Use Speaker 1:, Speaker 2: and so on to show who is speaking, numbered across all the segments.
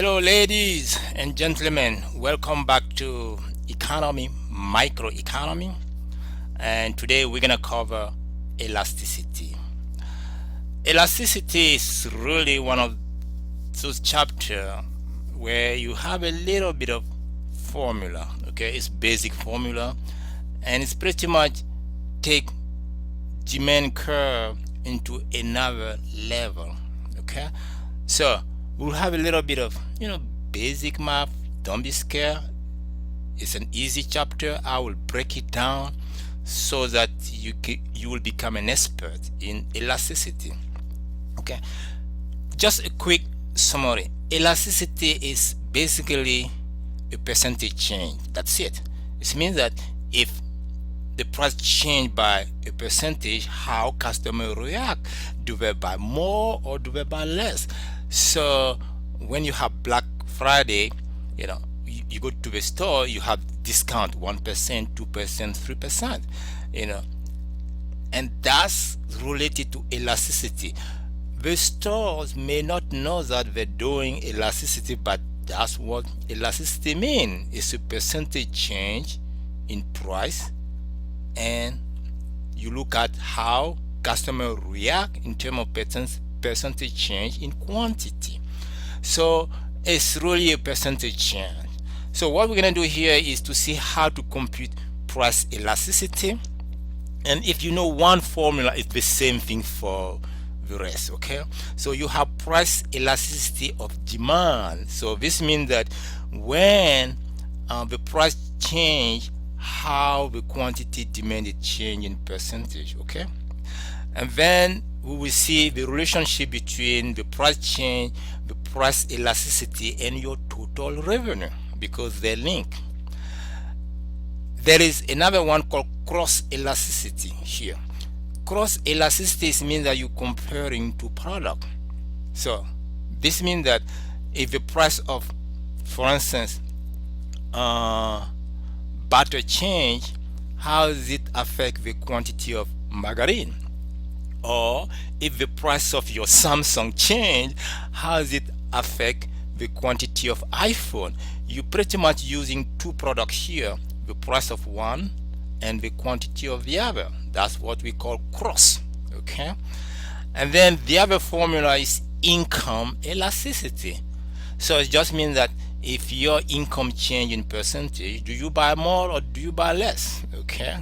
Speaker 1: Hello, ladies and gentlemen. Welcome back to Economy, Microeconomy. And today we're going to cover elasticity. Elasticity is really one of those chapters where you have a little bit of formula. Okay, it's basic formula, and it's pretty much take demand curve into another level. Okay, so we'll have a little bit of basic math. Don't be scared. It's an easy chapter. I will break it down so that you will become an expert in elasticity. Okay, just a quick summary. Elasticity is basically a percentage change. That's it. It means that if the price change by a percentage, how customer react. Do they buy more or do they buy less? So when you have Black Friday, you go to the store, you have discount 1%, 2%, 3%, and that's related to elasticity. The stores may not know that they're doing elasticity, but that's what elasticity means. It's a percentage change in price, and you look at how customer react in terms of percentage change in quantity. So it's really a percentage change. So what we're going to do here is to see how to compute price elasticity. And if you know one formula, it's the same thing for the rest. Okay, so you have price elasticity of demand. So this means that when the price change, how the quantity demanded change in percentage. Okay, and then we will see the relationship between the price change, the price elasticity, and your total revenue, because they're linked. There is another one called cross elasticity here. Cross elasticity means that you're comparing two products. So this means that if the price of, for instance, butter change, how does it affect the quantity of margarine? Or if the price of your Samsung change, how does it affect the quantity of iPhone? You're pretty much using two products here, the price of one and the quantity of the other. That's what we call cross. Okay, and then the other formula is income elasticity. So it just means that if your income change in percentage, do you buy more or do you buy less? Okay,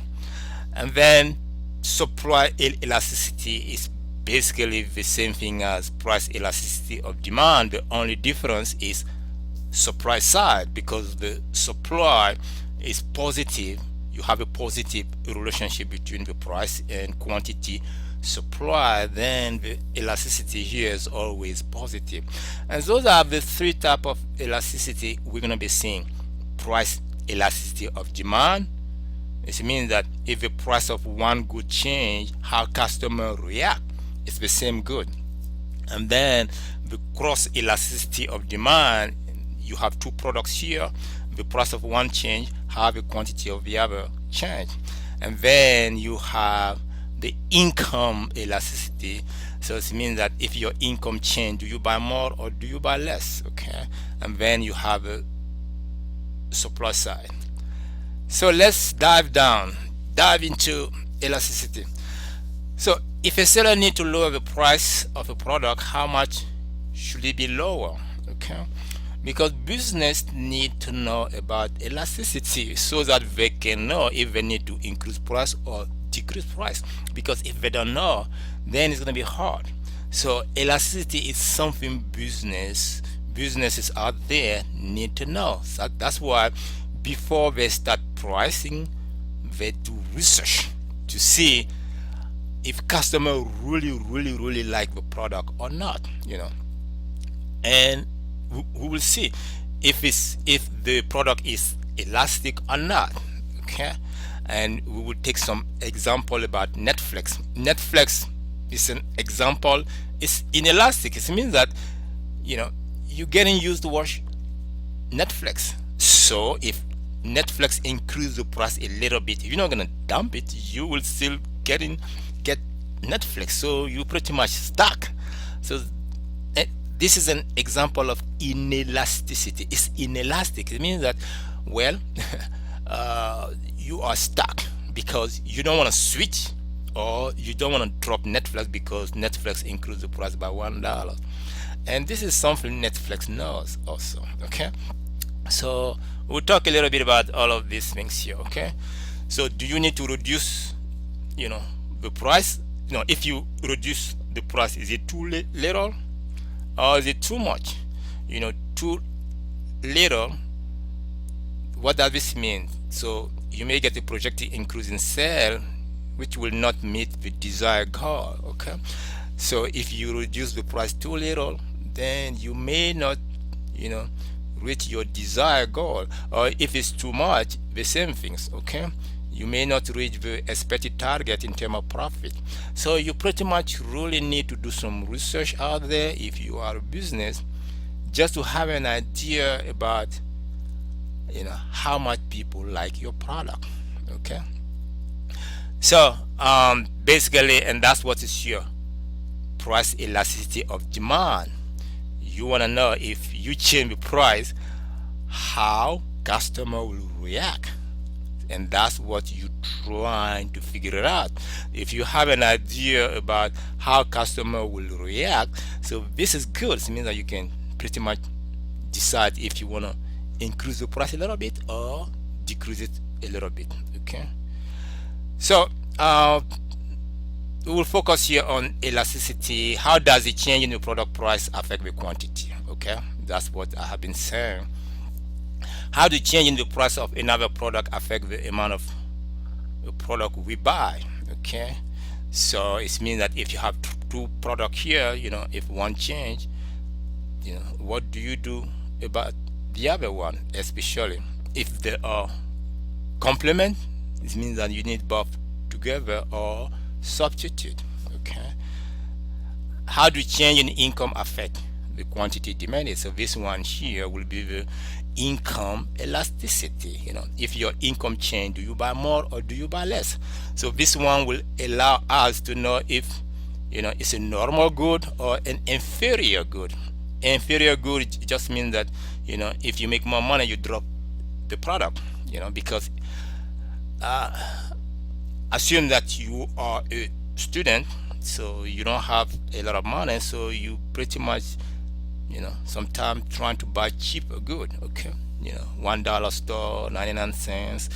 Speaker 1: and then supply elasticity is basically the same thing as price elasticity of demand. The only difference is supply side, because the supply is positive. You have a positive relationship between the price and quantity supply, then the elasticity here is always positive. And those are the three types of elasticity we're going to be seeing. Price elasticity of demand. It means that if the price of one good change, how customer react, it's the same good. And then the cross elasticity of demand, you have two products here. The price of one change, how the quantity of the other change. And then you have the income elasticity. So it means that if your income change, do you buy more or do you buy less? Okay, and then you have a supply side. So let's dive into elasticity. So if a seller need to lower the price of a product, how much should it be lower? Okay, because business need to know about elasticity so that they can know if they need to increase price or decrease price. Because if they don't know, then it's going to be hard. So elasticity is something businesses out there need to know. So that's why before they start pricing, they do research to see if customer really like the product or not. And we will see if the product is elastic or not. Okay, and we will take some example about Netflix. Netflix is an example. It's inelastic. It means that you're getting used to watch Netflix. So if Netflix increase the price a little bit, you're not gonna dump it. You will still get Netflix. So you pretty much stuck. So this is an example of inelasticity. It's inelastic. It means that, well, you are stuck because you don't want to switch, or you don't want to drop Netflix because Netflix increased the price by $1. And this is something Netflix knows also. Okay, so we'll talk a little bit about all of these things here. Okay, so do you need to reduce, you know, the price? If you reduce the price, is it too little or is it too much? Too little, what does this mean? So you may get a projected increase in sale which will not meet the desired goal. Okay, so if you reduce the price too little, then you may not, reach your desired goal. Or if it's too much, the same things. Okay, you may not reach the expected target in terms of profit. So you pretty much really need to do some research out there if you are a business, just to have an idea about how much people like your product. Okay, so basically, and that's what is your price elasticity of demand. You want to know, if you change the price, how customer will react, and that's what you're trying to figure it out. If you have an idea about how customer will react, so this is good. It means that you can pretty much decide if you want to increase the price a little bit or decrease it a little bit. Okay, so we will focus here on elasticity. How does the change in the product price affect the quantity? Okay, that's what I have been saying. How the change in the price of another product affect the amount of the product we buy? Okay, so it means that if you have two products here, if one change, what do you do about the other one? Especially if they are complement, it means that you need both together or substitute. Okay, how do change in income affect the quantity demanded? So this one here will be the income elasticity. If your income change, do you buy more or do you buy less? So this one will allow us to know if it's a normal good or an inferior good. Inferior good just means that if you make more money, you drop the product. Because assume that you are a student, so you don't have a lot of money, so you pretty much sometimes trying to buy cheaper good. Okay, $1 store, 99 cents.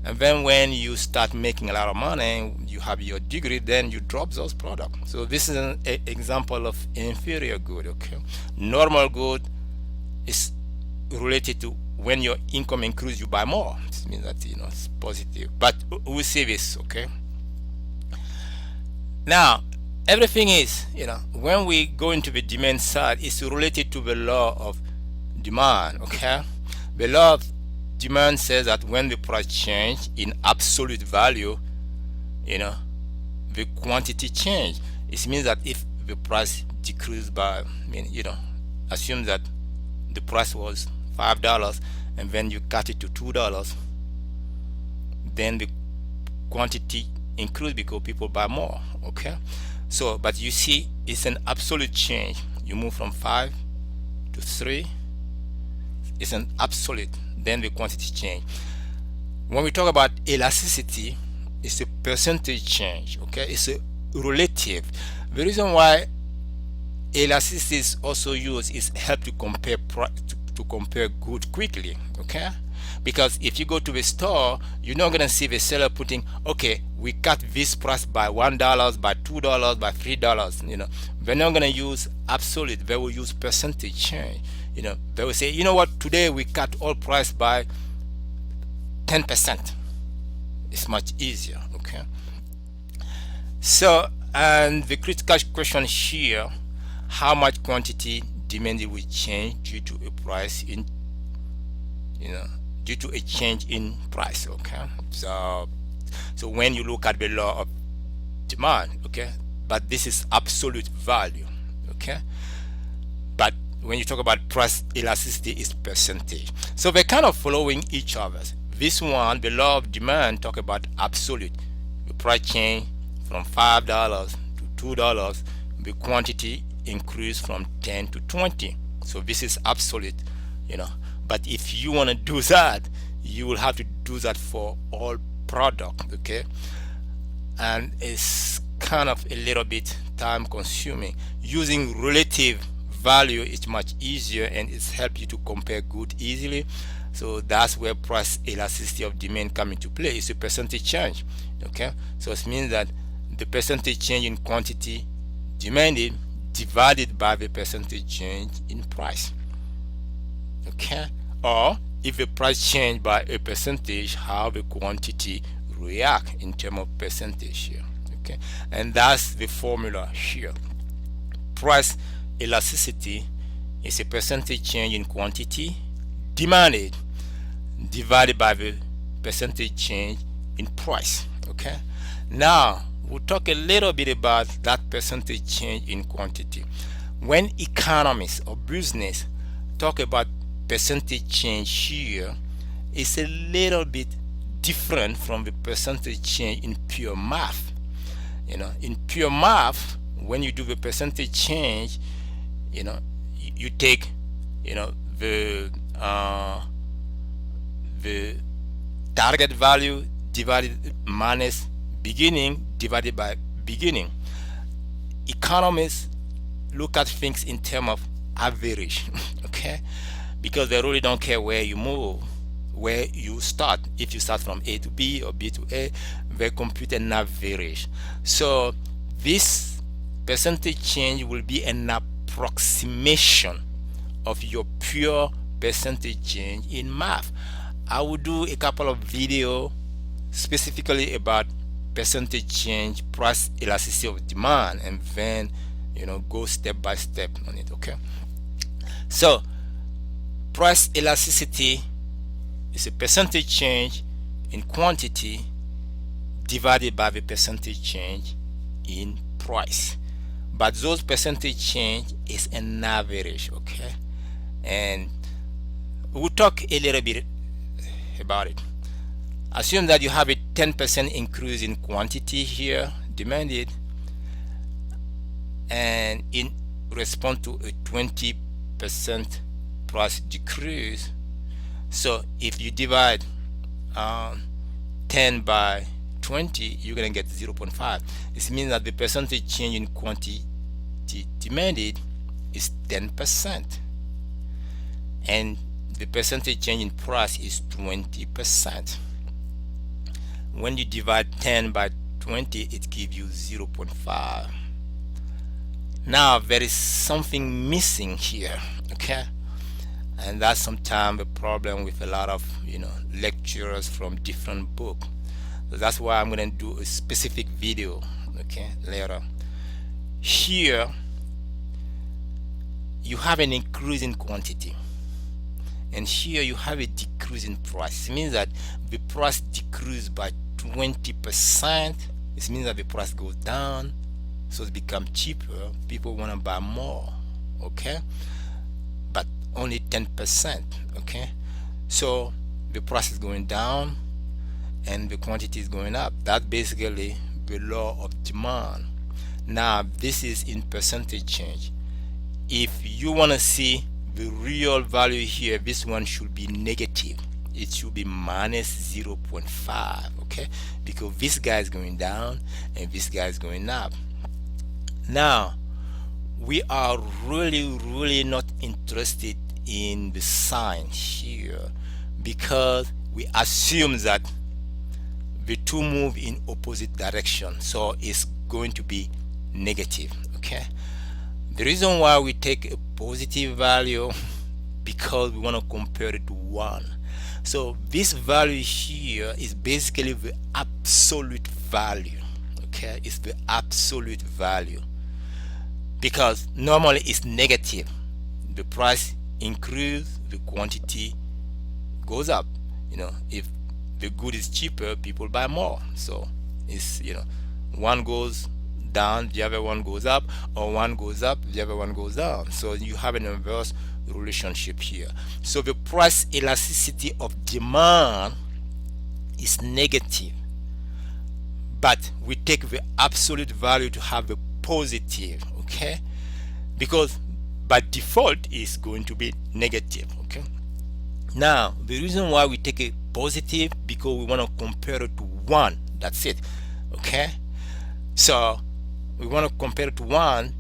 Speaker 1: And then when you start making a lot of money, you have your degree, then you drop those products. So this is an example of inferior good. Okay, normal good is related to when your income increases, you buy more. It means that it's positive. But we'll see this. Okay, now everything is, when we go into the demand side, it's related to the law of demand. Okay, the law of demand says that when the price change in absolute value, the quantity change. It means that if the price decreased by, assume that the price was $5 and then you cut it to $2, then the quantity increase because people buy more. Okay, so but you see, it's an absolute change. You move from 5 to 3. It's an absolute, then the quantity change. When we talk about elasticity, it's a percentage change. Okay, it's a relative. The reason why elasticity is also used is help to compare to compare good quickly. Okay, because if you go to the store, you're not gonna see the seller putting, okay, we cut this price by $1, by $2, by $3. They're not gonna use absolute. They will use percentage change. They will say, what, today we cut all price by 10%. It's much easier. Okay, so, and the critical question here, how much quantity demanded will change due to a price in due to a change in price. Okay, so when you look at the law of demand, okay, but this is absolute value. Okay, but when you talk about price elasticity, is percentage. So they're kind of following each other. This one, the law of demand, talk about absolute. The price change from $5 to $2, the quantity increase from 10 to 20. So this is absolute, but if you want to do that, you will have to do that for all product, okay? And it's kind of a little bit time consuming. Using relative value is much easier, and it's help you to compare good easily. So that's where price elasticity of demand come into play. It's a percentage change, okay? So it means that the percentage change in quantity demanded divided by the percentage change in price, okay? Or if the price change by a percentage, how the quantity react in terms of percentage here, okay? And that's the formula here. Price elasticity is a percentage change in quantity demanded divided by the percentage change in price, okay? Now we'll talk a little bit about that percentage change in quantity. When economists or business talk about percentage change here, it's a little bit different from the percentage change in pure math. In pure math, when you do the percentage change, you take the target value divided minus beginning divided by beginning. Economists look at things in terms of average, okay? Because they really don't care where you move, where you start. If you start from A to B or B to A, they compute an average. So this percentage change will be an approximation of your pure percentage change in math. I will do a couple of videos specifically about percentage change, price elasticity of demand, and then go step by step on it, okay? So price elasticity is a percentage change in quantity divided by the percentage change in price, but those percentage change is an average, okay? And we'll talk a little bit about it. Assume that you have a 10% increase in quantity here demanded, and in response to a 20% price decrease. So if you divide 10 by 20, you're going to get 0.5. This means that the percentage change in quantity demanded is 10%, and the percentage change in price is 20%. When you divide 10 by 20, it gives you 0.5. Now there is something missing here, okay? And that's sometimes a problem with a lot of lecturers from different books. So that's why I'm going to do a specific video, okay, later. Here you have an increase in quantity, and here you have a decrease in price. It means that the price decreased by 20%. It means that the price goes down, so it becomes cheaper. People want to buy more, okay? But only 10%, okay? So the price is going down and the quantity is going up. That's basically the law of demand. Now this is in percentage change. If you want to see the real value here, this one should be negative. It should be minus 0.5, okay? Because this guy is going down and this guy is going up. Now we are really not interested in the sign here, because we assume that the two move in opposite direction, so it's going to be negative, okay? The reason why we take a positive value because we want to compare it to 1. So this value here is basically the absolute value, okay? It's the absolute value, because normally it's negative. The price increases, the quantity goes up. If the good is cheaper, people buy more. So it's one goes down, the other one goes up, or one goes up, the other one goes down. So you have an inverse relationship here. So the price elasticity of demand is negative, but we take the absolute value to have the positive, okay? because by default is going to be negative. Okay, now the reason why we take a positive, because we want to compare it to 1. That's it. Okay, so we want to compare it to 1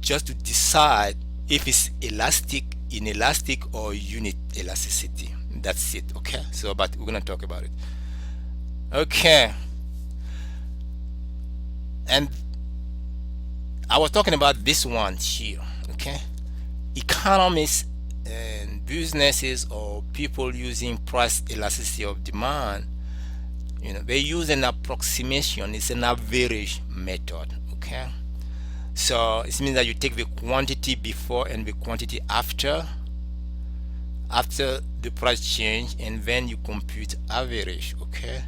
Speaker 1: just to decide if it's inelastic or unit elasticity. That's it. Okay, so but we're gonna talk about it. Okay, and I was talking about this one here. Okay, economists and businesses or people using price elasticity of demand, they use an approximation. It's an average method. Okay, so it means that you take the quantity before and the quantity after the price change, and then you compute average. Okay,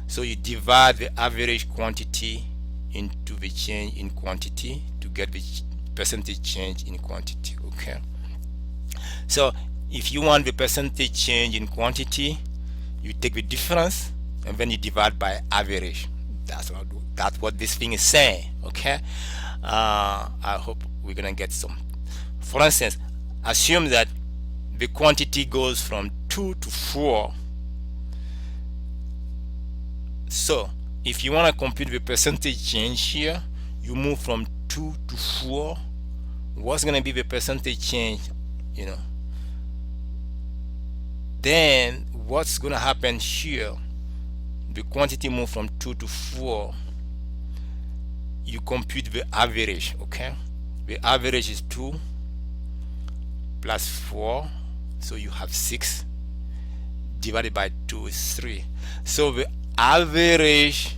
Speaker 1: so you divide the average quantity into the change in quantity to get the percentage change in quantity. Okay, so if you want the percentage change in quantity, you take the difference and then you divide by average. That's what this thing is saying. Okay, I hope we're gonna get some. For instance, assume that the quantity goes from 2 to 4. So if you want to compute the percentage change here, you move from 2 to 4. What's going to be the percentage change? Then what's going to happen here? The quantity move from 2 to 4. You compute the average. Okay, the average is 2 plus 4, so you have 6, divided by 2 is 3. So the average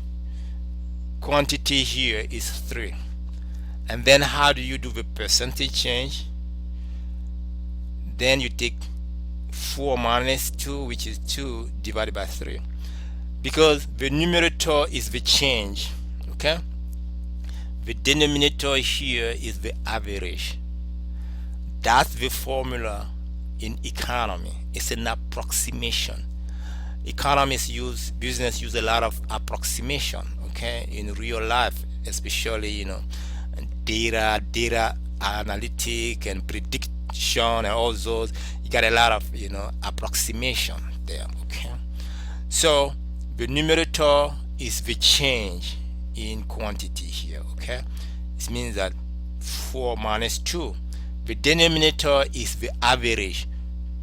Speaker 1: quantity here is 3. And then how do you do the percentage change? Then you take 4 minus 2, which is 2, divided by 3, because the numerator is the change. Okay, the denominator here is the average. That's the formula in economy. It's an approximation. Business use a lot of approximation. Okay, in real life, especially data analytic and prediction and all those, you got a lot of approximation there. Okay, so the numerator is the change in quantity here. Okay, it means that 4 minus 2. The denominator is the average.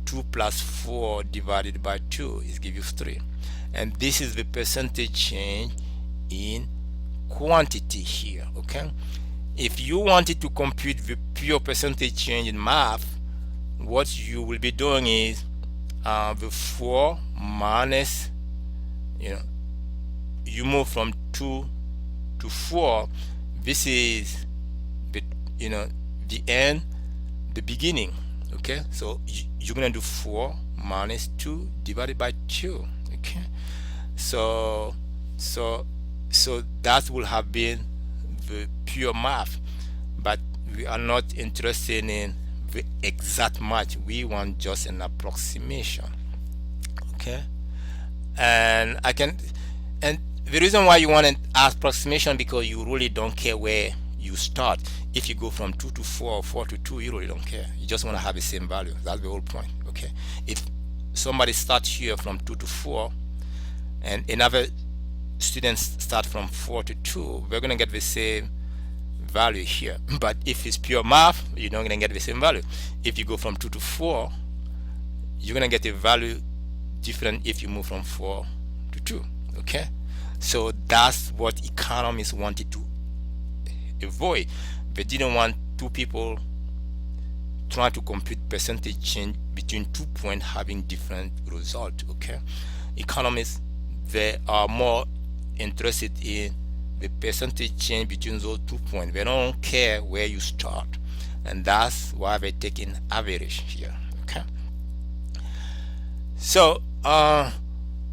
Speaker 1: 2 plus 4 divided by 2 is give you 3, and this is the percentage change in quantity here. Okay, if you wanted to compute the pure percentage change in math, what you will be doing is the 4 minus, you move from 2 to 4. This is the end, the beginning. Okay, so you're gonna do 4 minus 2 divided by 2. Okay, so that will have been the pure math, but we are not interested in the exact match. We want just an approximation. Okay, and the reason why you want an approximation, because you really don't care where you start. If you go from 2 to 4 or 4 to 2, you really don't care. You just want to have the same value. That's the whole point. Okay, if somebody starts here from 2 to 4 and another student start from 4 to 2, we're going to get the same value here. But if it's pure math, you're not going to get the same value. If you go from 2 to 4, you're going to get a value different if you move from 4 to 2. Okay, so that's what economists wanted to avoid. They didn't want two people trying to compute percentage change between 2 points having different result. Okay, economists, they are more interested in the percentage change between those 2 points. They don't care where you start, and that's why they're taking average here. Okay, so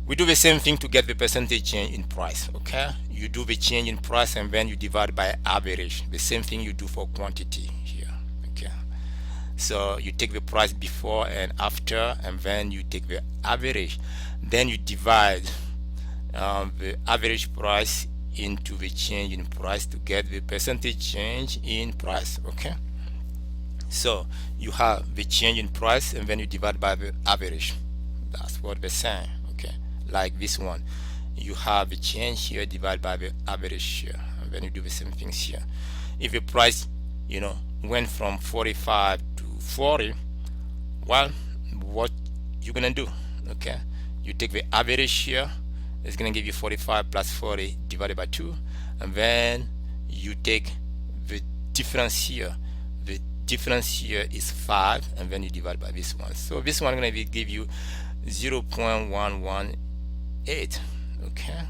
Speaker 1: we do the same thing to get the percentage change in price. Okay, you do the change in price and then you divide by average. The same thing you do for quantity here. Okay, so you take the price before and after, and then you take the average. Then you divide the average price into the change in price to get the percentage change in price. Okay, So you have the change in price and then you divide by the average. That's what they're saying. Okay, like this one, you have the change here divided by the average here, and then you do the same things here. If the price, went from 45 to 40, well, what you're gonna do? Okay, you take the average here. It's gonna give you 45 plus 40 divided by 2, and then you take the difference here. The difference here is 5, and then you divide by this one. So this one gonna give you 0.118. Okay,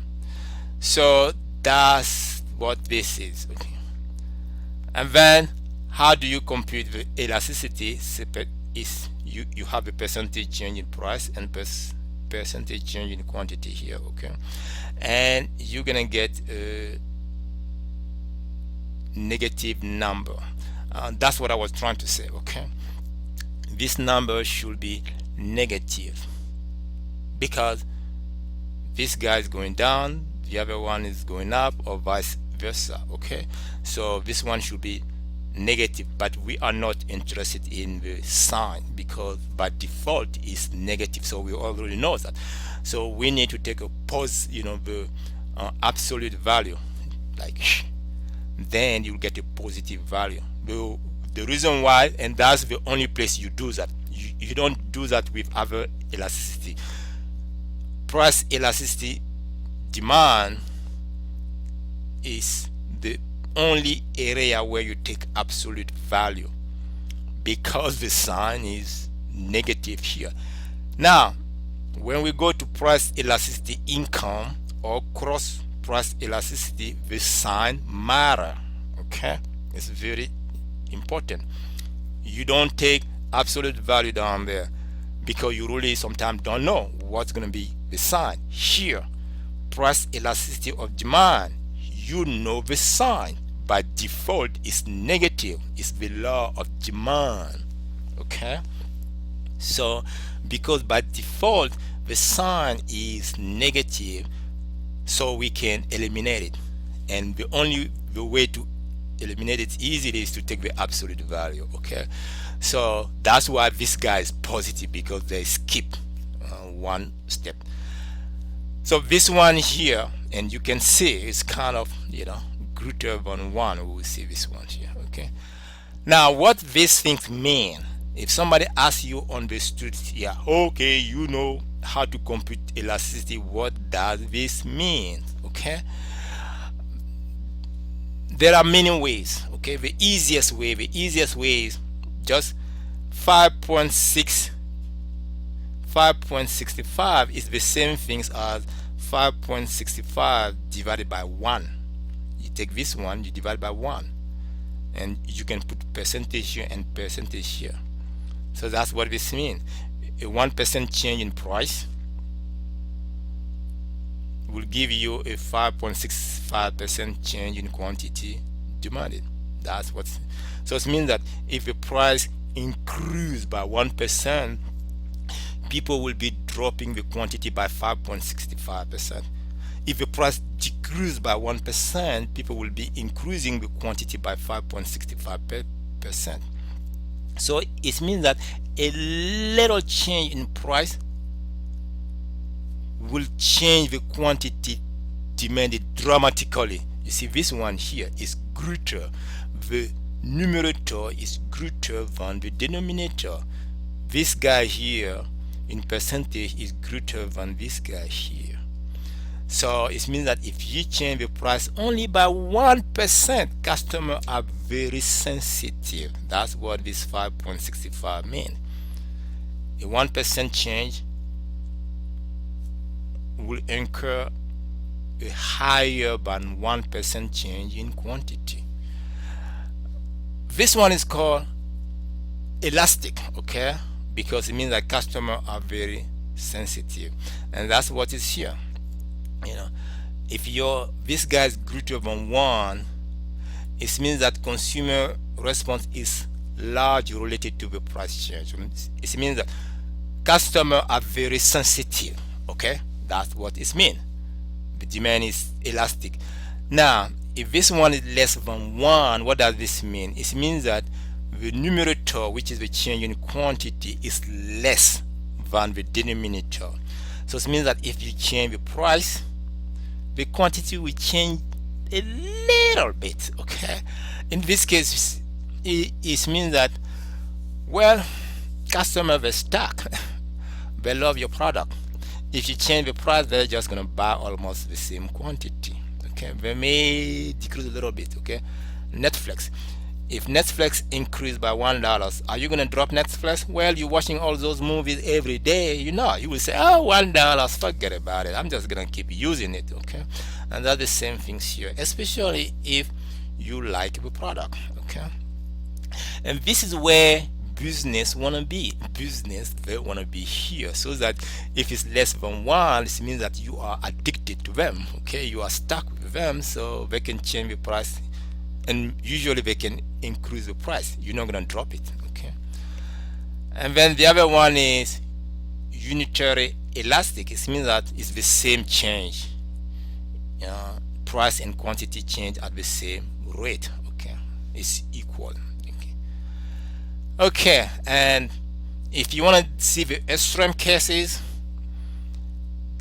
Speaker 1: so that's what this is. Okay, and then how do you compute the elasticity? Is you have a percentage change in price and percentage change in quantity here. Okay, and you're gonna get a negative number. That's what I was trying to say. Okay, this number should be negative because this guy is going down, the other one is going up, or vice versa. Okay, so this one should be negative, but we are not interested in the sign because by default is negative, so we already know that. So we need to take a pause, the absolute value, like then you'll get a positive value. The reason why, and that's the only place you do that, you don't do that with other elasticity. Price elasticity, demand is the only area where you take absolute value because the sign is negative here. Now, when we go to price elasticity income or cross price elasticity, the sign matter. Okay, it's very important. You don't take absolute value down there because you really sometimes don't know what's going to be the sign. Here, price elasticity of demand, you know the sign. By default, is negative. It's the law of demand. Okay? So, because by default, the sign is negative, so we can eliminate it. And the way to eliminate it easily is to take the absolute value. Okay? So, that's why this guy is positive because they skip one step. So this one here, and you can see it's kind of greater than 1. We will see this one here. Okay, now what these things mean, if somebody asks you on the street here, okay, you know how to compute elasticity, what does this mean? Okay, there are many ways. Okay, the easiest way is just 5.65 is the same things as 5.65 divided by 1. You take this one, you divide by 1, and you can put percentage here and percentage here. So that's what this means. A 1% change in price will give you a 5.65% change in quantity demanded. That's what. So it means that if the price increase by 1%, people will be dropping the quantity by 5.65%. If the price decreases by 1%, people will be increasing the quantity by 5.65%. So it means that a little change in price will change the quantity demanded dramatically. You see, this one here is greater. The numerator is greater than the denominator. This guy here in percentage is greater than this guy here. So it means that if you change the price only by 1%, customers are very sensitive. That's what this 5.65 means. A 1% change will incur a higher than 1% change in quantity. This one is called elastic, okay? Because it means that customers are very sensitive, and that's what is here. If this guy is greater than 1, it means that consumer response is largely related to the price change. It means that customers are very sensitive. Okay, that's what it means. The demand is elastic. Now, if this one is less than 1, what does this mean? It means that the numerator, which is the change in quantity, is less than the denominator. So it means that if you change the price, the quantity will change a little bit. Okay, in this case, it means that, well, customers were stuck. They love your product. If you change the price, they're just gonna buy almost the same quantity. Okay, they may decrease a little bit. Okay, Netflix. If Netflix increased by $1, are you gonna drop Netflix? Well, you're watching all those movies every day. You will say, oh, $1, forget about it. I'm just gonna keep using it. Okay, and that's the same things here, especially if you like the product. Okay, and this is where business wanna be. Business, they wanna be here, so that if it's less than one, it means that you are addicted to them. Okay, you are stuck with them, so they can change the price, and usually they can increase the price. You're not gonna drop it. Okay, and then the other one is unitary elastic. It means that it's the same change. Price and quantity change at the same rate. Okay, it's equal. Okay, and if you want to see the extreme cases,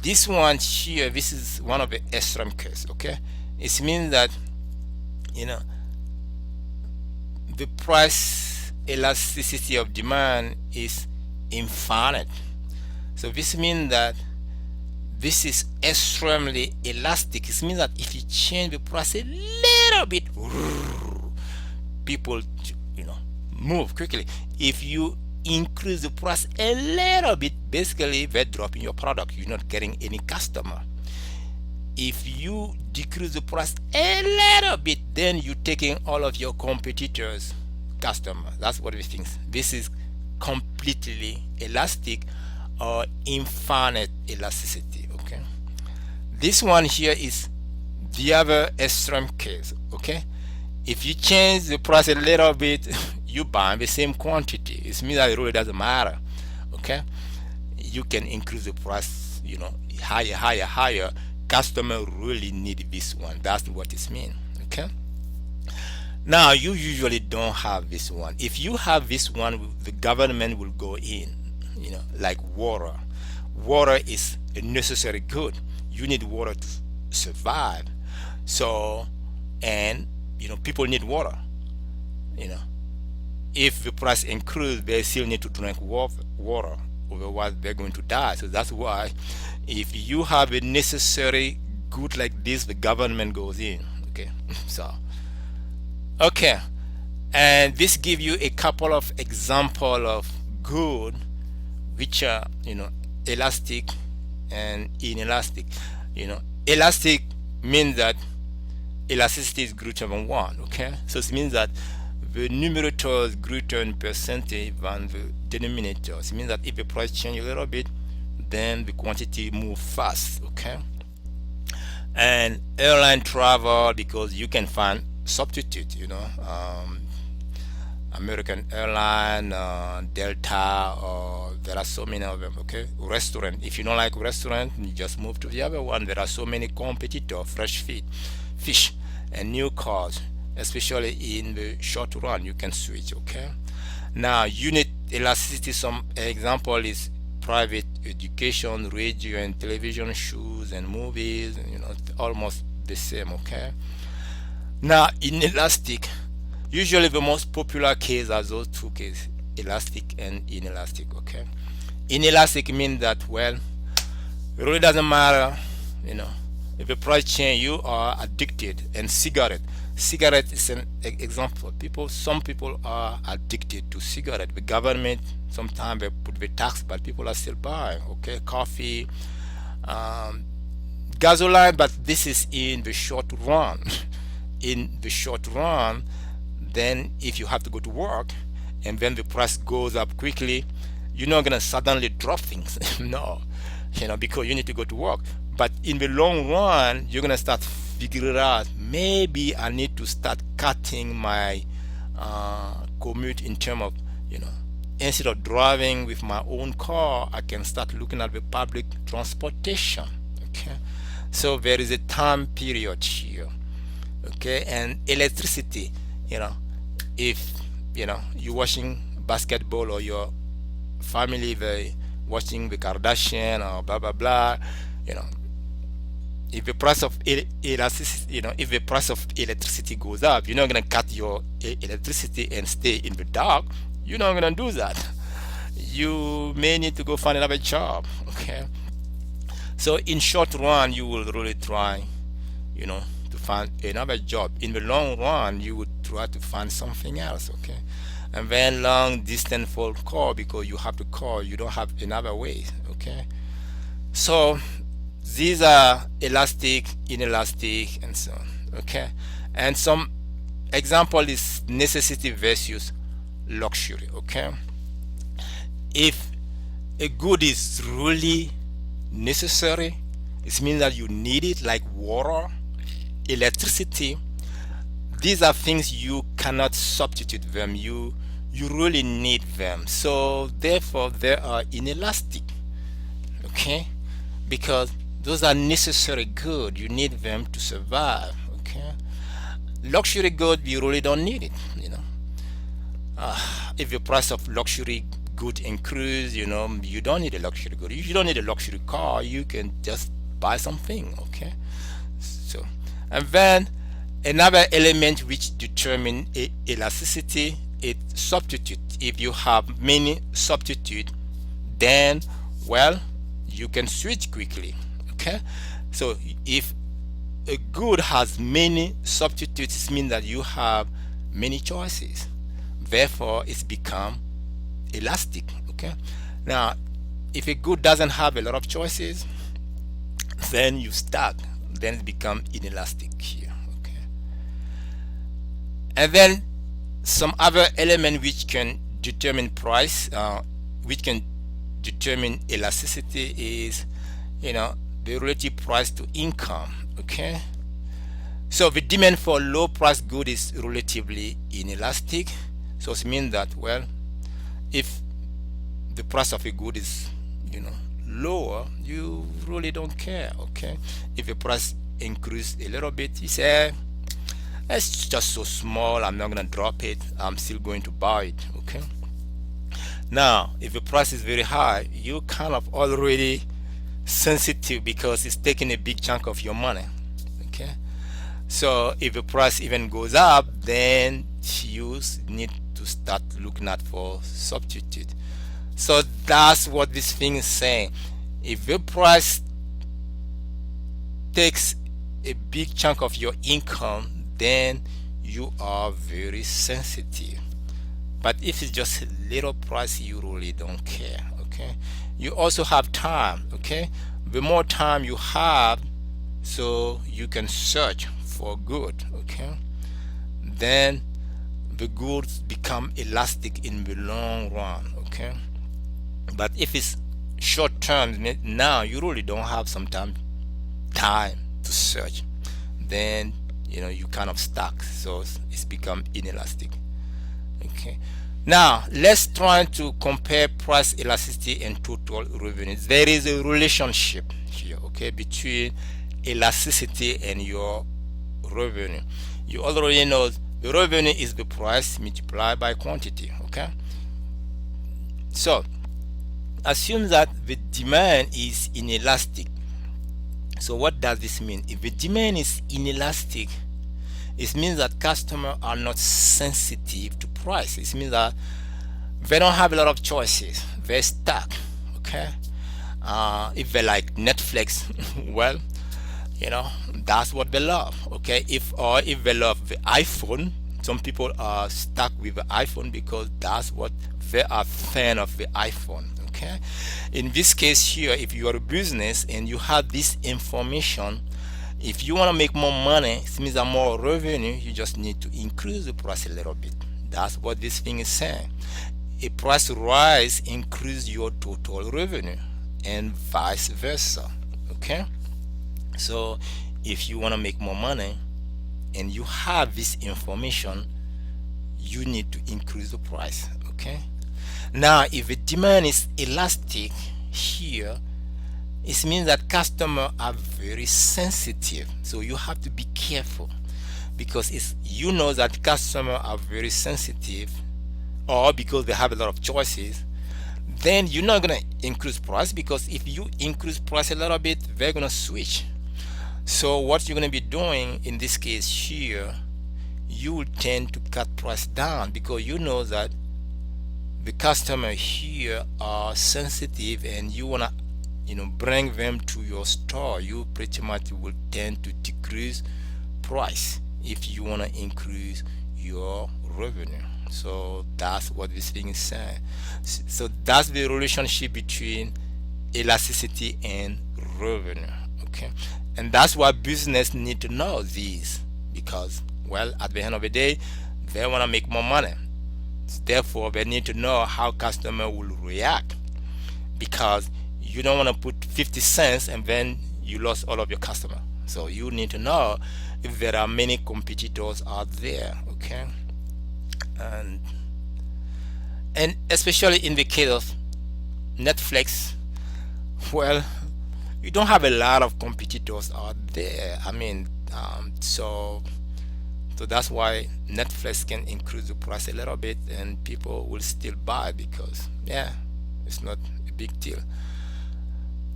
Speaker 1: this one here, this is one of the extreme cases. Okay, it means that the price elasticity of demand is infinite. So this means that this is extremely elastic. It means that if you change the price a little bit, people move quickly. If you increase the price a little bit, basically they're dropping your product. You're not getting any customer. If you decrease the price a little bit, then you're taking all of your competitors' customers. That's what we think. This is completely elastic or infinite elasticity. Okay. This one here is the other extreme case. Okay. If you change the price a little bit, you buy the same quantity. It means that it really doesn't matter. Okay, you can increase the price, higher. Customer really need this one. That's what it means. Okay. Now you usually don't have this one. If you have this one, the government will go in. Like water. Water is a necessary good. You need water to survive. So, and people need water. If the price increases, they still need to drink water, otherwise they're going to die. So that's why, if you have a necessary good like this, the government goes in. Okay, so okay, and this gives you a couple of example of good which are elastic and inelastic. Elastic means that elasticity is greater than 1. Okay, so it means that the numerator is greater in percentage than the denominator. It means that if the price change a little bit, then the quantity move fast. Okay, and airline travel, because you can find substitute. American Airline, Delta, or there are so many of them. Okay, restaurant. If you don't like restaurant, you just move to the other one. There are so many competitors. Fresh fish, and new cars. Especially in the short run, you can switch. Okay. Now, unit elasticity. Some example is private education, radio and television, shoes and movies. Almost the same. Okay. Now, inelastic. Usually, the most popular case are those two cases: elastic and inelastic. Okay. Inelastic means that, well, it really doesn't matter. If the price change, you are addicted. And cigarette is an example. Some people are addicted to cigarette. The government sometimes they put the tax, but people are still buying. Okay, coffee, gasoline, but this is in the short run. In the short run, then if you have to go to work, and then the price goes up quickly, you're not gonna suddenly drop things. No, because you need to go to work. But in the long run, you're gonna start figuring out, maybe I need to start cutting my commute in terms of, instead of driving with my own car, I can start looking at the public transportation. Okay, so there is a time period here. Okay, and electricity, if you watching basketball, or your family they watching the Kardashian or blah blah blah. You know, if the price of electricity, if the price of electricity goes up, you're not gonna cut your electricity and stay in the dark. You're not gonna do that. You may need to go find another job. Okay. So in short run, you will really try, you know, to find another job. In the long run, you would try to find something else. Okay. And then long distance phone call, because you have to call. You don't have another way. Okay. So these are elastic, inelastic, and so on. Okay. And some example is necessity versus luxury. Okay. If a good is really necessary, it means that you need it, like water, electricity. These are things you cannot substitute them. You really need them. So therefore they are inelastic. Okay, because those are necessary good. You need them to survive. Okay, luxury good, you really don't need it. If the price of luxury good increase, you don't need a luxury good. If you don't need a luxury car, you can just buy something. Okay, so and then another element which determine elasticity is substitute. If you have many substitute, then well, you can switch quickly. Okay, so if a good has many substitutes, it means that you have many choices, therefore it's become elastic. Okay, now if a good doesn't have a lot of choices, then you stuck, then it become inelastic here. Okay, and then some other element which can determine price, which can determine elasticity, is the relative price to income. Okay, so the demand for low price good is relatively inelastic. So it means that, well, if the price of a good is lower, you really don't care. Okay, if the price increase a little bit, you say it's just so small, I'm not gonna drop it, I'm still going to buy it. Okay, now if the price is very high, you kind of already sensitive, because it's taking a big chunk of your money. Okay, so if the price even goes up, then you need to start looking at for substitute. So that's what this thing is saying. If the price takes a big chunk of your income, then you are very sensitive. But if it's just a little price, you really don't care. Okay, you also have time. Okay, the more time you have, so you can search for good. Okay, then the goods become elastic in the long run. Okay, but if it's short term, now you really don't have some time to search, then you kind of stuck, so it's become inelastic. Okay, now let's try to compare price elasticity and total revenue. There is a relationship here, okay, between elasticity and your revenue. You already know the revenue is the price multiplied by quantity. Okay, so assume that the demand is inelastic. So what does this mean? If the demand is inelastic, it means that customers are not sensitive to price. It means that they don't have a lot of choices. They're stuck. Okay, if they like Netflix, well, that's what they love. Okay, if they love the iPhone, some people are stuck with the iPhone because that's what they are fan of, the iPhone. Okay, in this case here, if you are a business and you have this information, if you want to make more money, it means that more revenue, you just need to increase the price a little bit. That's what this thing is saying. A price rise increase your total revenue, and vice versa. Okay, so if you want to make more money and you have this information, you need to increase the price. Okay, now if the demand is elastic here, it means that customers are very sensitive, so you have to be careful, because that customers are very sensitive. or because they have a lot of choices, then you're not gonna increase price, because if you increase price a little bit, they're gonna switch. So what you're gonna be doing in this case here, you will tend to cut price down, because you know that the customer here are sensitive and you wanna bring them to your store. You pretty much will tend to decrease price if you wanna increase your revenue. So that's what this thing is saying. So that's the relationship between elasticity and revenue. Okay, and that's why business need to know these, because, well, at the end of the day, they want to make more money. Therefore, they need to know how customer will react, because you don't want to put 50 cents and then you lost all of your customer. So you need to know if there are many competitors out there. Okay, and especially in the case of Netflix, well, you don't have a lot of competitors out there. I mean, so that's why Netflix can increase the price a little bit and people will still buy, because, yeah, it's not a big deal.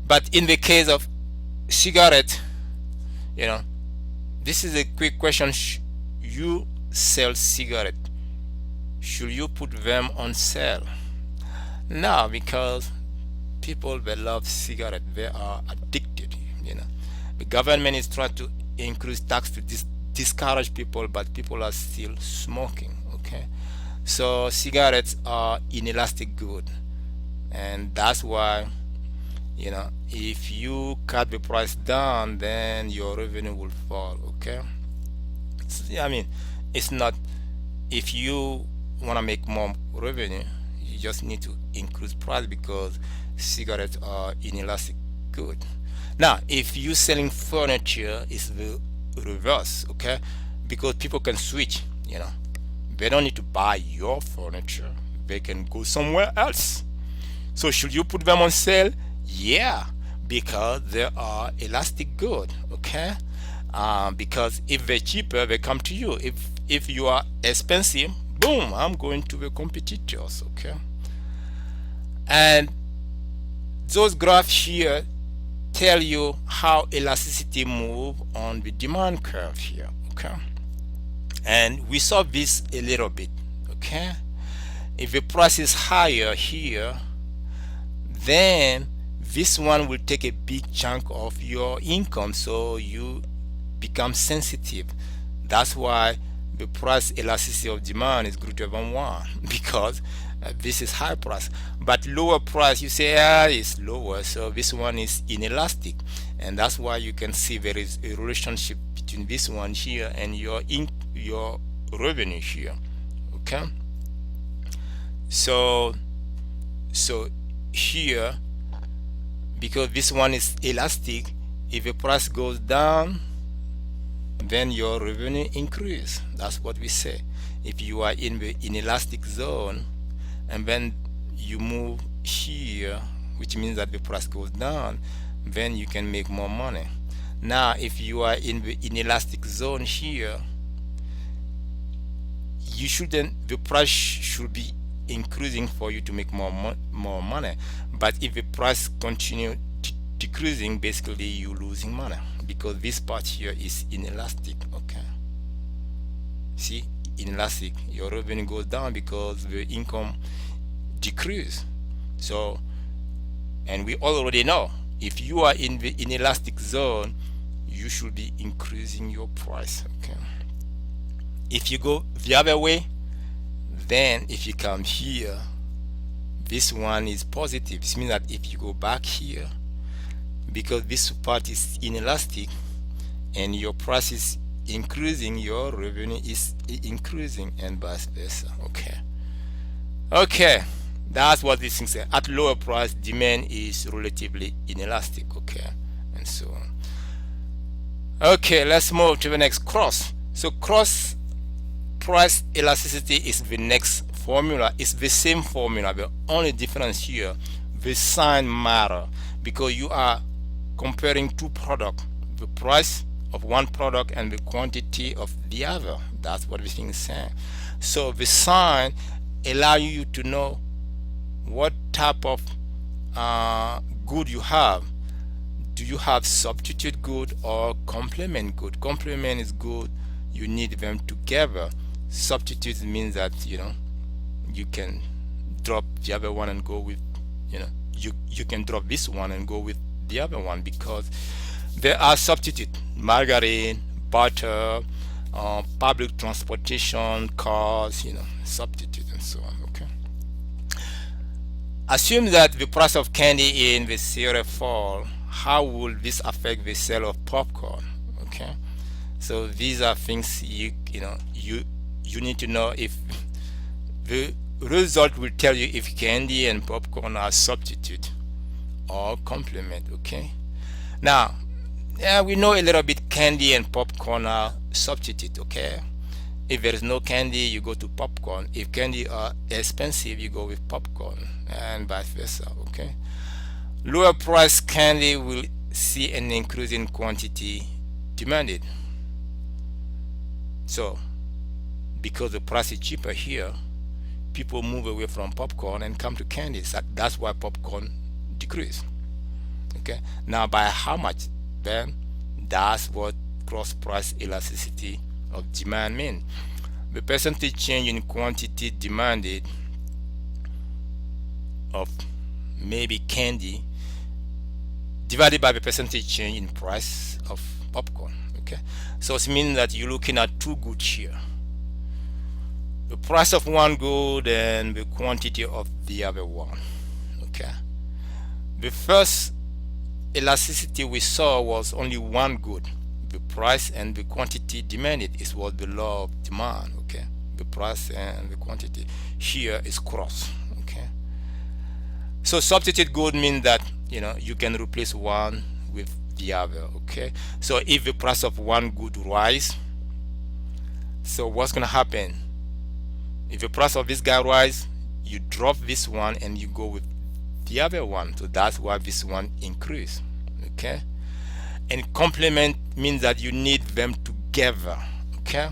Speaker 1: But in the case of cigarette, you know, this is a quick question. You sell cigarette, should you put them on sale? No, because people, they love cigarette, they are addicted. The government is trying to increase tax to discourage people, but people are still smoking. Okay, so cigarettes are inelastic good, and that's why, if you cut the price down, then your revenue will fall. Okay, I mean, it's not, if you want to make more revenue, you just need to increase price, because cigarettes are inelastic good. Now, if you selling furniture, it's the reverse. Okay, because people can switch. They don't need to buy your furniture, they can go somewhere else. So should you put them on sale? Yeah, because they are elastic good. Okay, because if they're cheaper, they come to you. If you are expensive, boom, I'm going to the competitors. Okay, and those graphs here tell you how elasticity move on the demand curve here. Okay, and we saw this a little bit. Okay, if the price is higher here, then this one will take a big chunk of your income, so you become sensitive. That's why the price elasticity of demand is greater than 1, because this is high price. But lower price, you say, it's lower, so this one is inelastic. And that's why you can see there is a relationship between this one here and your revenue here. Okay, so here, because this one is elastic, if the price goes down, then your revenue increase. That's what we say. If you are in the inelastic zone and then you move here, which means that the price goes down, then you can make more money. Now, if you are in the inelastic zone here, you shouldn't, the price should be increasing for you to make more money. But if the price continue decreasing, basically you're losing money, because this part here is inelastic. Okay, see, inelastic, your revenue goes down because the income decrease. So, and we already know, if you are in the inelastic zone, you should be increasing your price. Okay, if you go the other way, then if you come here, this one is positive. This means that if you go back here, because this part is inelastic and your price is increasing, your revenue is increasing, and vice versa. Okay, that's what this thing says. At lower price, demand is relatively inelastic. Okay, and so on. Okay, let's move to the next cross. So cross price elasticity is the next formula. It's the same formula. The only difference here, the sign matter, because you are comparing two products, the price of one product and the quantity of the other. That's what the thing is saying. So the sign allow you to know what type of good you have. Do you have substitute good or complement good? Complement is good, you need them together. Substitute means that you can drop the other one and go with, you can drop this one and go with the other one, because there are substitute: margarine, butter, public transportation, cars, substitute, and so on. Okay. Assume that the price of candy in the cereal fall. How will this affect the sale of popcorn? Okay. So these are things you need to know. If the result will tell you if candy and popcorn are substitute or complement. Okay. Now, yeah, we know a little bit candy and popcorn are substitute. Okay. If there is no candy, you go to popcorn. If candy are expensive, you go with popcorn, and vice versa. Okay. Lower price candy will see an increase in quantity demanded. So, because the price is cheaper here, people move away from popcorn and come to candies. That's why popcorn decrease. Okay. Now, by how much? Then that's what cross price elasticity of demand mean. The percentage change in quantity demanded of maybe candy divided by the percentage change in price of popcorn. Okay. So it means that you're looking at two goods here: the price of one good and the quantity of the other one. Okay. The first elasticity we saw was only one good, the price, and the quantity demanded. It was the law of demand. Okay. The price and the quantity. Here is cross. Okay. So substitute good means that you can replace one with the other. Okay. So if the price of one good rise, so what's gonna happen? If the price of this guy rise, you drop this one and you go with the other one. So that's why this one increase. Okay. And complement means that you need them together. Okay.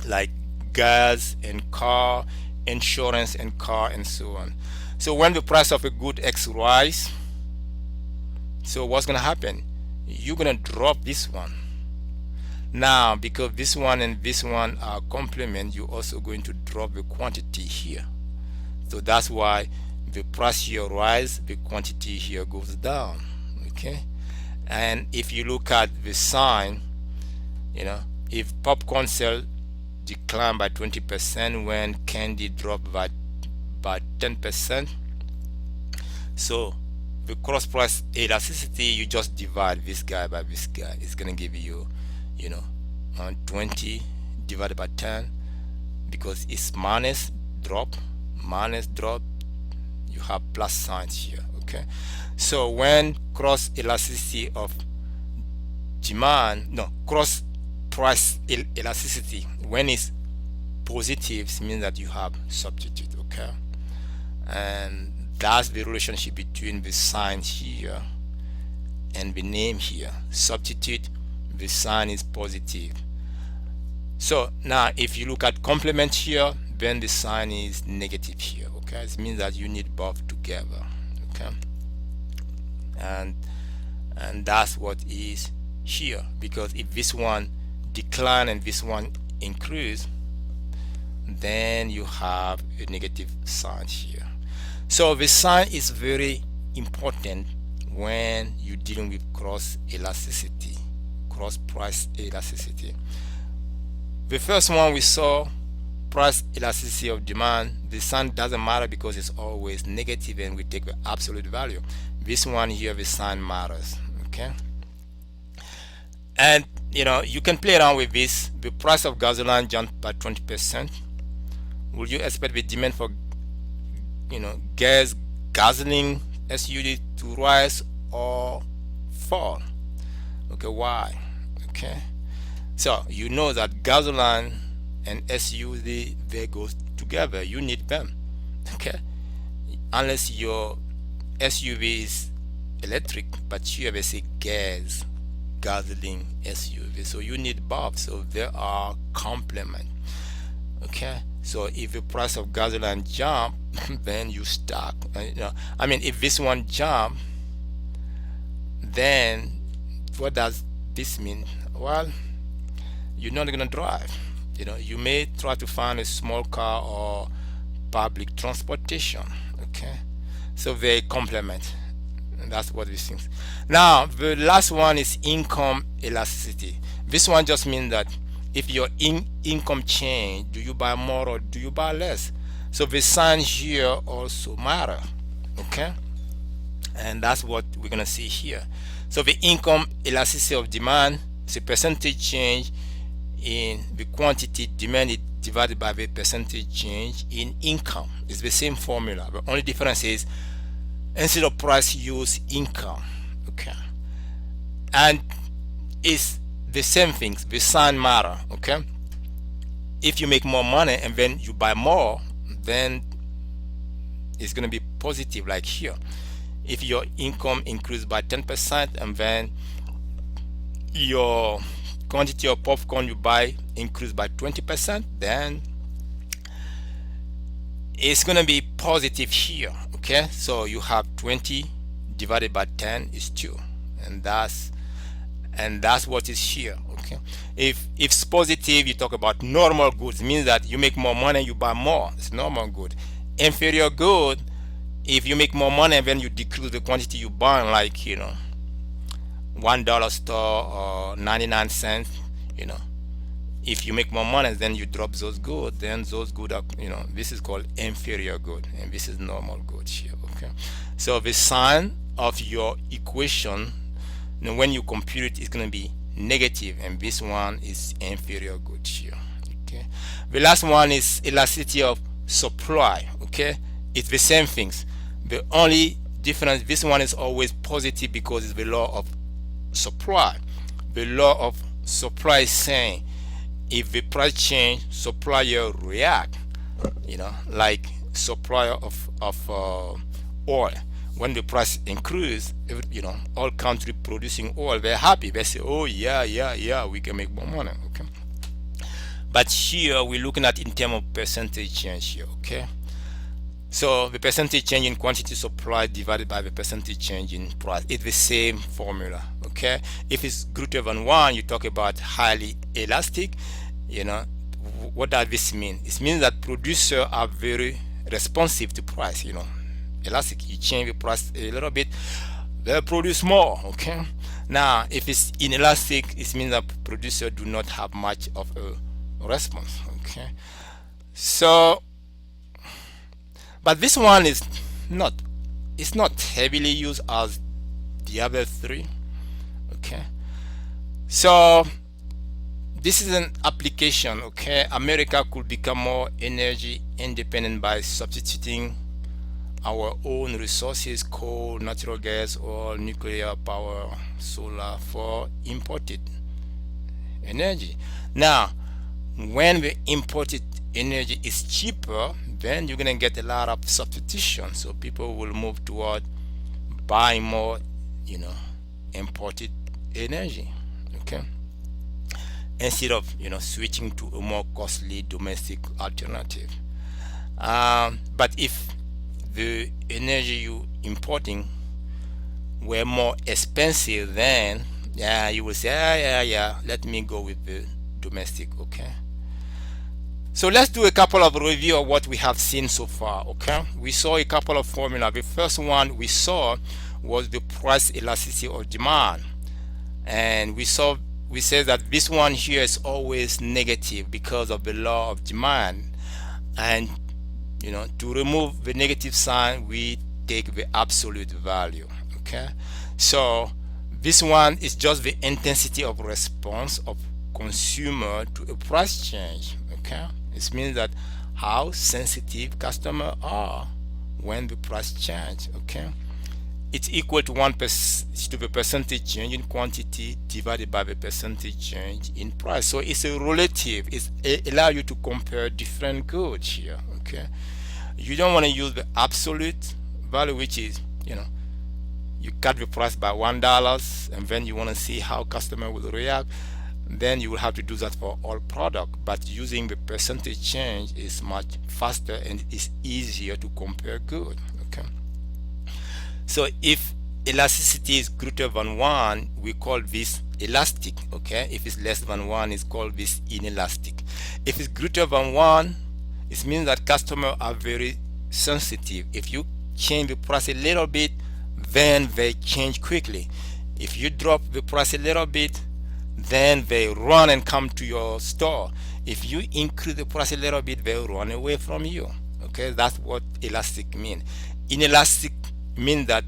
Speaker 1: Like gas and car, insurance and car, and so on. So when the price of a good X rise, so what's gonna happen? You're gonna drop this one. Now, because this one and this one are complement, you're also going to drop the quantity here. So that's why the price here rise, the quantity here goes down. Okay. And if you look at the sign, if popcorn sale decline by 20% when candy drop by 10%, so the cross price elasticity, you just divide this guy by this guy. It's gonna give you 20 divided by 10, because it's minus drop, you have plus signs here. Okay. So when cross elasticity of demand, no, cross price elasticity, when it's positive, it means that you have substitute. Okay. And that's the relationship between the sign here and the name here. Substitute, the sign is positive. So now if you look at complement here, then the sign is negative here. Okay. It means that you need both together. Okay. And that's what is here, because if this one decline and this one increase, then you have a negative sign here. So the sign is very important when you're dealing with cross elasticity, cross price elasticity. The first one we saw, price elasticity of demand, the sign doesn't matter because it's always negative and we take the absolute value. This one here, the sign matters. Okay. And you can play around with this. The price of gasoline jumped by 20%. Would you expect the demand for gasoline SUV to rise or fall? Okay, why? Okay, so you know that gasoline and SUV, they go together. You need them. Okay, unless your SUV is electric, but you have a gasoline SUV, so you need both. So they are complement. Okay, so if the price of gasoline jump, then you stuck. I mean, if this one jump, then what does this mean? Well, you're not gonna drive. You may try to find a small car or public transportation. Okay, so they complement. And that's what this things. Now the last one is income elasticity. This one just means that if your income change, do you buy more or do you buy less? So the signs here also matter. Okay, and that's what we're gonna see here. So the income elasticity of demand is a percentage change in the quantity demanded divided by the percentage change in income. It's the same formula. The only difference is instead of price, use income. Okay, and it's the same things. The sign matter. Okay, if you make more money and then you buy more, then it's gonna be positive, like here. If your income increased by 10% and then your quantity of popcorn you buy increased by 20%, then it's going to be positive here. Okay, so you have 20 divided by 10 is 2, and that's what is here. Okay, if it's positive, you talk about normal goods, means that you make more money, you buy more. It's normal good. Inferior good, if you make more money and then you decrease the quantity you buy, like $1 store or 99 cents. you know if you make more money, then you drop those goods, then those goods are, this is called inferior good, and this is normal good here. Okay, so the sign of your equation, when you compute it, is going to be negative, and this one is inferior good here. Okay, the last one is elasticity of supply. Okay, it's the same things. The only difference, this one is always positive because it's the law of supply. The law of supply is saying if the price change, supplier react. Like supplier of oil. When the price increase, all country producing oil, they're happy. They say, oh yeah, we can make more money. Okay. But here we're looking at in terms of percentage change here. Okay. So the percentage change in quantity supplied divided by the percentage change in price. It's the same formula. Okay. If it's greater than 1, you talk about highly elastic. What does this mean? It means that producers are very responsive to price. Elastic. You change the price a little bit, they produce more. Okay. Now, if it's inelastic, it means that producers do not have much of a response. Okay. So, but this one is not, it's not heavily used as the other three. Okay, so this is an application. Okay, America could become more energy independent by substituting our own resources, coal, natural gas, or nuclear power, solar, for imported energy. Now, when the imported energy is cheaper, then you're gonna get a lot of substitution. So people will move toward buying more, imported energy. Okay, instead of switching to a more costly domestic alternative. But if the energy you importing were more expensive, then you will say, yeah, let me go with the domestic. Okay. So let's do a couple of review of what we have seen so far. Okay, we saw a couple of formula. The first one we saw was the price elasticity of demand, and we said that this one here is always negative because of the law of demand. And to remove the negative sign, we take the absolute value. Okay, so this one is just the intensity of response of consumer to a price change. Okay, it means that how sensitive customers are when the price change. Okay, it's equal to to the percentage change in quantity divided by the percentage change in price. So it's a relative. It allows you to compare different goods here. Okay, you don't want to use the absolute value, which is you cut the price by $1 and then you want to see how customer will react. then you will have to do that for all product. But using the percentage change is much faster and it is easier to compare good. Okay. So if elasticity is greater than 1, we call this elastic. Okay. If it's less than 1, it's called this inelastic. If it's greater than 1, it means that customers are very sensitive. If you change the price a little bit, then they change quickly. If you drop the price a little bit, then they run and come to your store. If you increase the price a little bit, they run away from you. Okay, that's what elastic means. Inelastic means that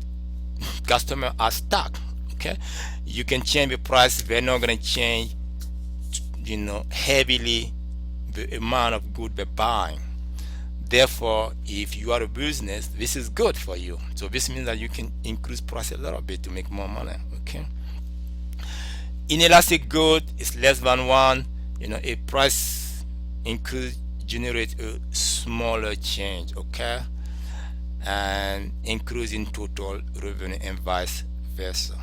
Speaker 1: customers are stuck. Okay, you can change the price; they're not gonna change, heavily the amount of good they're buying. Therefore, if you are a business, this is good for you. So this means that you can increase price a little bit to make more money. Okay. Inelastic good is less than 1. A price increase generates a smaller change. Okay, and increase in total revenue and vice versa.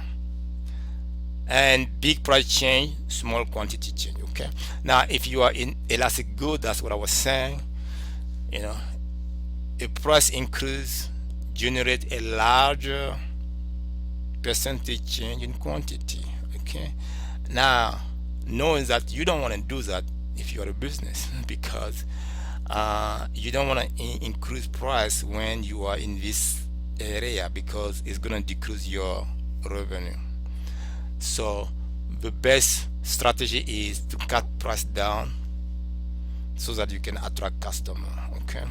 Speaker 1: And big price change, small quantity change. Okay. Now, if you are in elastic good, that's what I was saying. you know a price increase generate a larger percentage change in quantity. Okay. Now, knowing that you don't want to do that if you're a business because you don't want to increase price when you are in this area because it's going to decrease your revenue. So the best strategy is to cut price down so that you can attract customer. Okay.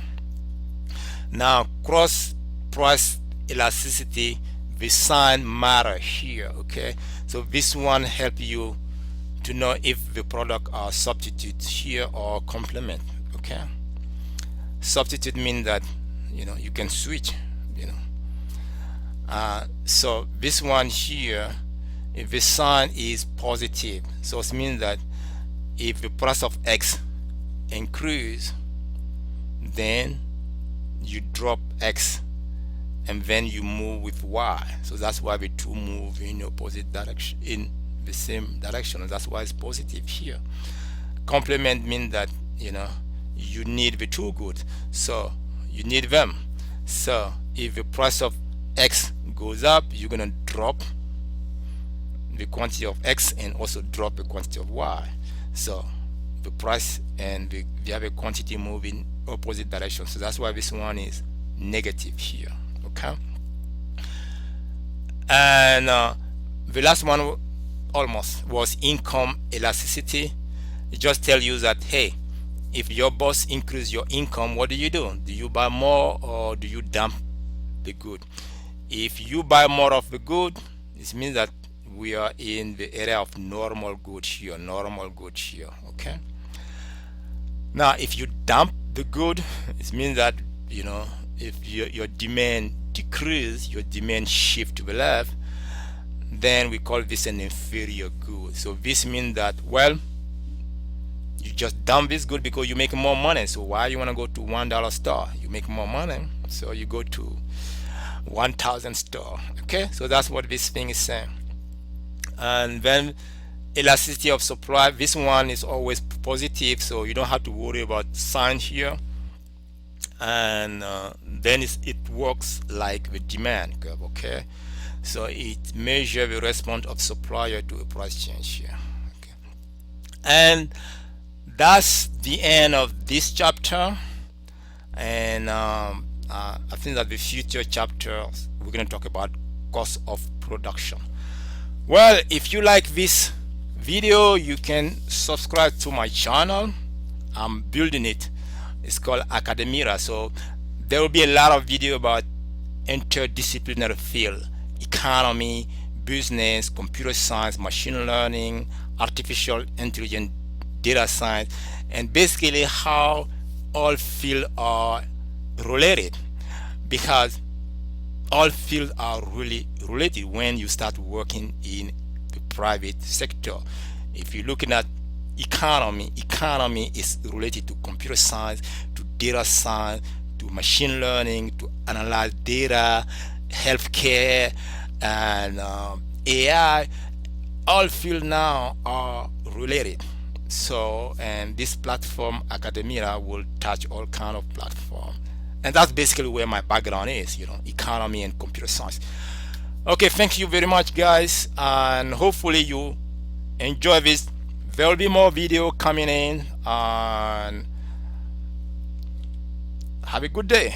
Speaker 1: Now, cross price elasticity, the sign matter here. Okay. So this one help you to know if the product are substitute here or complement. Okay. Substitute means that you can switch. So this one here, if the sign is positive, so it means that if the price of X increase, then you drop X and then you move with Y. So that's why the two move in opposite direction, in the same direction. That's why it's positive here. Complement means that you need the two goods, so you need them. So if the price of X goes up, you're gonna drop the quantity of X and also drop the quantity of Y. So the price and the other quantity move in opposite direction. So that's why this one is negative here. Okay. And the last one almost was income elasticity. It just tell you that, hey, if your boss increase your income, what do? Do you buy more or do you dump the good? If you buy more of the good, it means that we are in the area of normal good here. Okay. Now, if you dump the good, it means that if your demand decrease, your demand shift to the left, then we call this an inferior good. So this means that, well, you just dump this good because you make more money. So why you want to go to $1 store? You make more money, so you go to 1,000 store. Okay, so that's what this thing is saying. And then elasticity of supply, this one is always positive, so you don't have to worry about sign here. And then it works like the demand curve. Okay, so it measures the response of supplier to a price change here. Okay. And that's the end of this chapter. And I think that the future chapters we're going to talk about cost of production. Well, if you like this video, you can subscribe to my channel. I'm building it. It's called Academira. So there will be a lot of video about interdisciplinary field: economy, business, computer science, machine learning, artificial intelligence, data science, and basically how all fields are related, because all fields are really related when you start working in the private sector. If you're looking at economy is related to computer science, to data science, to machine learning, to analyze data, healthcare, and AI. all fields now are related. So, and this platform academia will touch all kind of platform, and that's basically where my background is. Economy and computer science. Okay, thank you very much, guys, and hopefully you enjoy this. There will be more video coming in, and have a good day.